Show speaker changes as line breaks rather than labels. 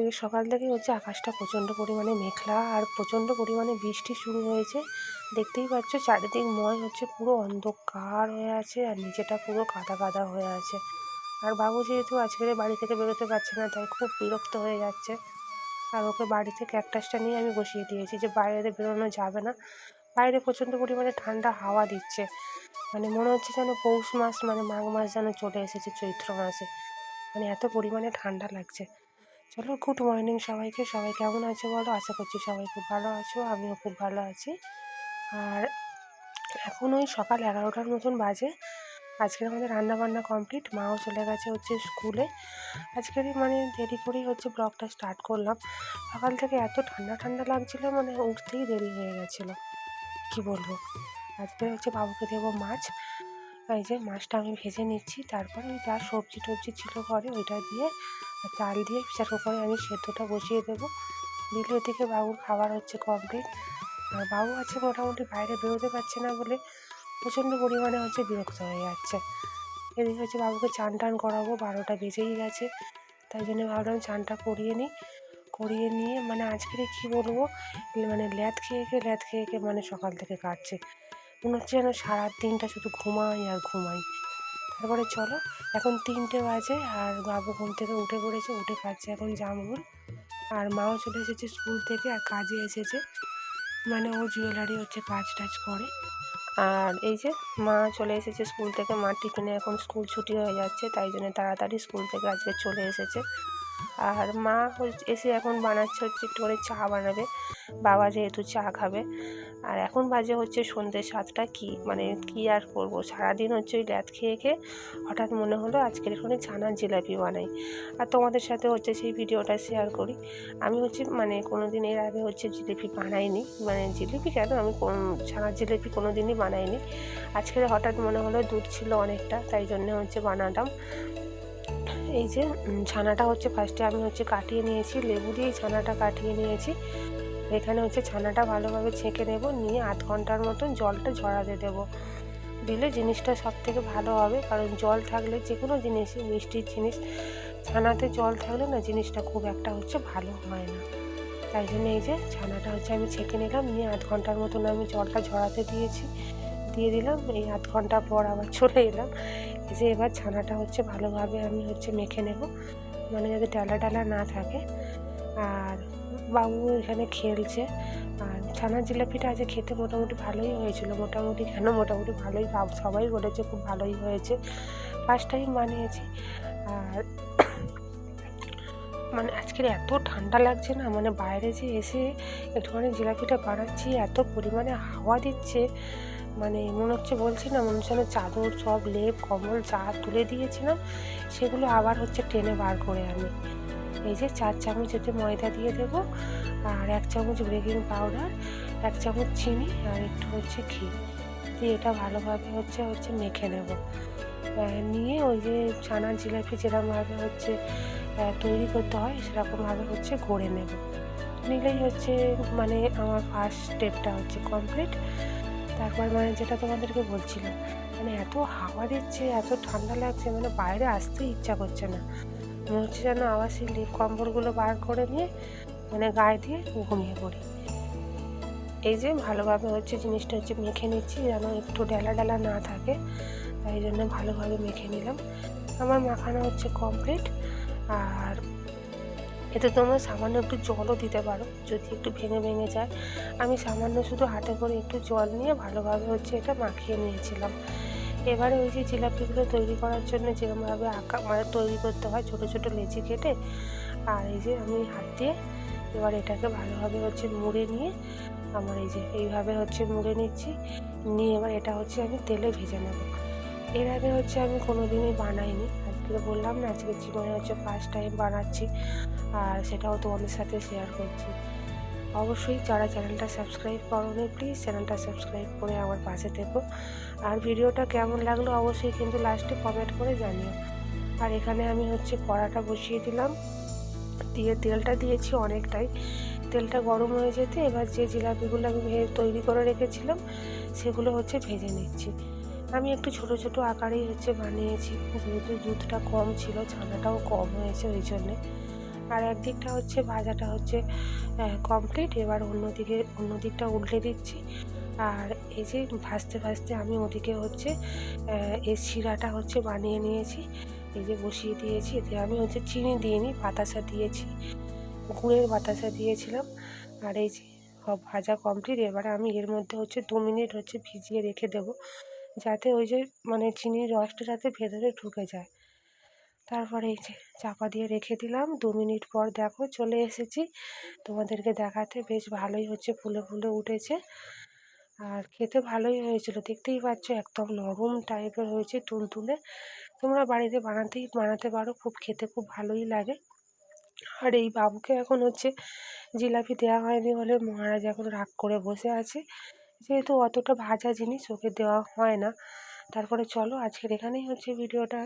এই সকাল থেকে হচ্ছে আকাশটা প্রচণ্ড পরিমাণে মেঘলা আর প্রচণ্ড পরিমাণে বৃষ্টি শুরু হয়েছে। দেখতেই পাচ্ছ চারিদিকময় হচ্ছে পুরো অন্ধকার হয়ে আছে আর নিচেটা পুরো কাদা কাদা হয়ে আছে। আর বাবু যেহেতু আজকের বাড়ি থেকে বেরোতে পারছে না তাই খুব বিরক্ত হয়ে যাচ্ছে। আর ওকে বাড়ি থেকে ক্যাকটাসটা নিয়ে আমি বসিয়ে দিয়েছি যে বাইরে বেরোনো যাবে না। বাইরে প্রচণ্ড পরিমাণে ঠান্ডা হাওয়া দিচ্ছে, মানে মনে হচ্ছে যেন পৌষ মাস মানে মাঘ মাস যেন চলে এসেছে চৈত্র মাসে, মানে এত পরিমাণে ঠান্ডা লাগছে। চলো, গুড মর্নিং সবাইকে। সবাই কেমন আছো বলো? আশা করছি সবাই খুব ভালো আছো, আমিও খুব ভালো আছি। আর এখন ওই সকাল 11টার মতন বাজে। আজকে আমাদের রান্নাবান্না কমপ্লিট, মাও চলে গেছে হচ্ছে স্কুলে। আজকেরই মানে দেরি করেই হচ্ছে ব্লগটা স্টার্ট করলাম। সকাল থেকে এত ঠান্ডা ঠান্ডা লাগছিলো, মানে উঠতেই দেরি হয়ে গেছিলো, কি বলবো। আজকে হচ্ছে বাবুকে দেবো মাছ। এই যে মাছটা আমি ভেজে নিচ্ছি, তারপরে ওই যা সবজি টবজি ছিল ঘরে ওইটা দিয়ে চাল দিয়ে প্রেসার কুকারে আমি সেদ্ধটা বসিয়ে দেবো। দিলে ওদিকে বাবুর খাবার হচ্ছে কমপ্লিট। আর বাবু আছে মোটামুটি বাইরে বেরোতে পারছে না বলে প্রচণ্ড পরিমাণে হচ্ছে বিরক্ত হয়ে যাচ্ছে। এদিকে হচ্ছে বাবুকে চান টান করাবো, 12টা বেজেই গেছে। তাই জন্য ভাবলাম চানটা করিয়ে নিয়ে মানে আজকের কী বলবো, মানে ল্যাদ খেয়ে মানে সকাল থেকে কাটছে। মনে হচ্ছে যেন সারা দিনটা শুধু ঘুমাই আর ঘুমাই। তারপরে চলো, এখন 3টে বাজে আর বাবু ঘুম থেকে উঠে পড়েছে, উঠে খাচ্ছে এখন জামরুল। আর মাও চলে এসেছে স্কুল থেকে, আর কাজে এসেছে, মানে ও জুয়েলারি হচ্ছে কাজ টাজ করে। আর এই যে মা চলে এসেছে স্কুল থেকে, মার টিফিনে এখন স্কুল ছুটি হয়ে যাচ্ছে, তাই জন্য তাড়াতাড়ি স্কুল থেকে আজকে চলে এসেছে। আর মা এসে এখন বানাচ্ছে হচ্ছে একটু করে চা বানাবে, বাবা যেহেতু চা খাবে। আর এখন বাজে হচ্ছে সন্ধ্যে 7টা। কি আর করবো, সারাদিন হচ্ছে ওই ল্যাদ খেয়ে হঠাৎ মনে হলো আজকের এখানে ছানার জিলাপি বানাই আর তোমাদের সাথে হচ্ছে সেই ভিডিওটা শেয়ার করি। আমি হচ্ছে মানে কোনো দিন এর আগে হচ্ছে জিলিপি বানাইনি, মানে জিলিপি কেন, আমি ছানার জিলিপি কোনো দিনই বানাইনি। আজকের হঠাৎ মনে হলো দুধ ছিল অনেকটা, তাই জন্য হচ্ছে বানালাম। এই যে ছানাটা হচ্ছে ফার্স্টে আমি হচ্ছে কাটিয়ে নিয়েছি, লেবু দিয়ে ছানাটা কাটিয়ে নিয়েছি। এখানে হচ্ছে ছানাটা ভালোভাবে ছেঁকে নেব, নিয়ে আধ ঘন্টার মতন জলটা ঝরাতে দেবো। দিলে জিনিসটা সব থেকে ভালো হবে, কারণ জল থাকলে যে কোনো জিনিসই, মিষ্টির জিনিস, ছানাতে জল থাকলে না জিনিসটা খুব একটা হচ্ছে ভালো হয় না। তাই জন্য এই যে ছানাটা হচ্ছে আমি ছেঁকে নিলাম, নিয়ে আধ ঘন্টার মতন আমি জলটা ঝরাতে দিয়ে দিলাম। এই আধ ঘন্টা পর আবার চলে এলাম। এই যে এবার ছানাটা হচ্ছে ভালোভাবে আমি হচ্ছে মেখে নেব, মানে যাতে ডালা ডালা না থাকে। আর বাবু এখানে খেলছে। আর ছানার জিলাপিটা আজ খেতে মোটামুটি ভালোই হয়েছিল, মোটামুটি ভালোই, সবাই বলেছে খুব ভালোই হয়েছে, ফার্স্ট টাইম বানিয়েছি। আর মানে আজকের এত ঠান্ডা লাগছে না, মানে বাইরে যে এসে একটুখানি জিলাপিটা বানাচ্ছি, এত পরিমাণে হাওয়া দিচ্ছে, মানে মনে হচ্ছে বলছি না, মনে হচ্ছে চাদর সব লেপ কম্বল যা তুলে দিয়েছিলাম সেগুলো আবার হচ্ছে টেনে বার করে আনি। এই যে 4 চামচ এতে ময়দা দিয়ে দেবো, আর 1 চামচ বেকিং পাউডার, 1 চামচ চিনি, আর একটু হচ্ছে ঘি দিয়ে এটা ভালোভাবে হচ্ছে মেখে নেব। নিয়ে ওই যে ছানার জিলাপি যেরকমভাবে হচ্ছে তৈরি করতে হয় সেরকমভাবে হচ্ছে গড়ে নেব। নিলেই হচ্ছে মানে আমার ফার্স্ট স্টেপটা হচ্ছে কমপ্লিট। তারপর মানে যেটা তোমাদেরকে বলছিলাম, মানে এত হাওয়া দিচ্ছে, এত ঠান্ডা লাগছে, মানে বাইরে আসতেই ইচ্ছা করছে না। মনে হচ্ছে যেন আবার সেই লেপ কম্বলগুলো বার করে নিয়ে মানে গায়ে দিয়ে ঘুমিয়ে পড়ি। এই যে ভালোভাবে হচ্ছে জিনিসটা হচ্ছে মেখে নিচ্ছি যেন একটু ডালা ডালা না থাকে, তাই জন্য ভালোভাবে মেখে নিলাম। আমার মাখানো হচ্ছে কমপ্লিট। আর এতে তোমরা সামান্য একটু জলও দিতে পারো যদি একটু ভেঙে যায়। আমি সামান্য শুধু হাতে করে একটু জল নিয়ে ভালোভাবে হচ্ছে এটা মাখিয়ে নিয়েছিলাম। এবারে ওই যে জিলাপিগুলো তৈরি করার জন্য যেরকমভাবে মানে তৈরি করতে হয়, ছোটো ছোটো লেচি কেটে, আর এই যে আমি হাত দিয়ে এবার এটাকে ভালোভাবে হচ্ছে মুড়ে নিয়ে আমার এই যে এইভাবে হচ্ছে মুড়ে নিচ্ছি, নিয়ে এবার এটা হচ্ছে আমি তেলে ভেজে নেব। এর আগে হচ্ছে আমি কোনো দিনই বানাইনি, আজকে বললাম না আজকে জীবনে হচ্ছে ফার্স্ট টাইম বানাচ্ছি, আর সেটাও তোমাদের সাথে শেয়ার করছি। অবশ্যই যারা চ্যানেলটা সাবস্ক্রাইব করোনি প্লিজ চ্যানেলটা সাবস্ক্রাইব করে আমার পাশে থেকো। আর ভিডিওটা কেমন লাগলো অবশ্যই কিন্তু লাস্টে কমেন্ট করে জানিও। আর এখানে আমি হচ্ছে কড়াটা বসিয়ে দিলাম, দিয়ে তেলটা দিয়েছি অনেকটাই। তেলটা গরম হয়ে যেতে এবার যে জিলাপিগুলো আমি তৈরি করে রেখেছিলাম সেগুলো হচ্ছে ভেজে নিচ্ছি। আমি একটু ছোট ছোট আকারেই হচ্ছে বানিয়েছি, যেহেতু দুধটা কম ছিল, ছানাটাও কম হয়েছে ওই জন্যে। আর একদিকটা হচ্ছে ভাজাটা হচ্ছে কমপ্লিট। এবার অন্য দিকটা উল্টে দিচ্ছি। আর এই যে ভাজতে ভাজতে আমি ওদিকে হচ্ছে এই শিরাটা হচ্ছে বানিয়ে নিয়েছি, এই যে বসিয়ে দিয়েছি। এতে আমি হচ্ছে চিনি দিইনি, বাতাসা দিয়েছি, গুড়ের বাতাসা দিয়েছিলাম। আর এই যে সব ভাজা কমপ্লিট। এবারে আমি এর মধ্যে হচ্ছে 2 মিনিট হচ্ছে ভিজিয়ে রেখে দেবো, যাতে ওই যে মানে চিনির রসটা যাতে ভেতরে ঢুকে যায়। তারপরে এই যে চাপা দিয়ে রেখে দিলাম। 2 মিনিট পর দেখো চলে এসেছি তোমাদেরকে দেখাতে। বেশ ভালোই হচ্ছে, ফুলে ফুলে উঠেছে আর খেতে ভালোই হয়েছিল। দেখতেই পাচ্ছ একদম নরম টাইপের হয়েছে, তুলতুলে। তোমরা বাড়িতে বানাতে পারো, খুব খেতে খুব ভালোই লাগে। আর এই বাবুকে এখন হচ্ছে জিলাপি দেওয়া হয়নি বলে মহারাজ এখন রাগ করে বসে আছে, যেহেতু অতটা ভাজা জিনিস ওকে দেওয়া হয় না। তারপরে চলো আজকের এখানেই হচ্ছে ভিডিওটা।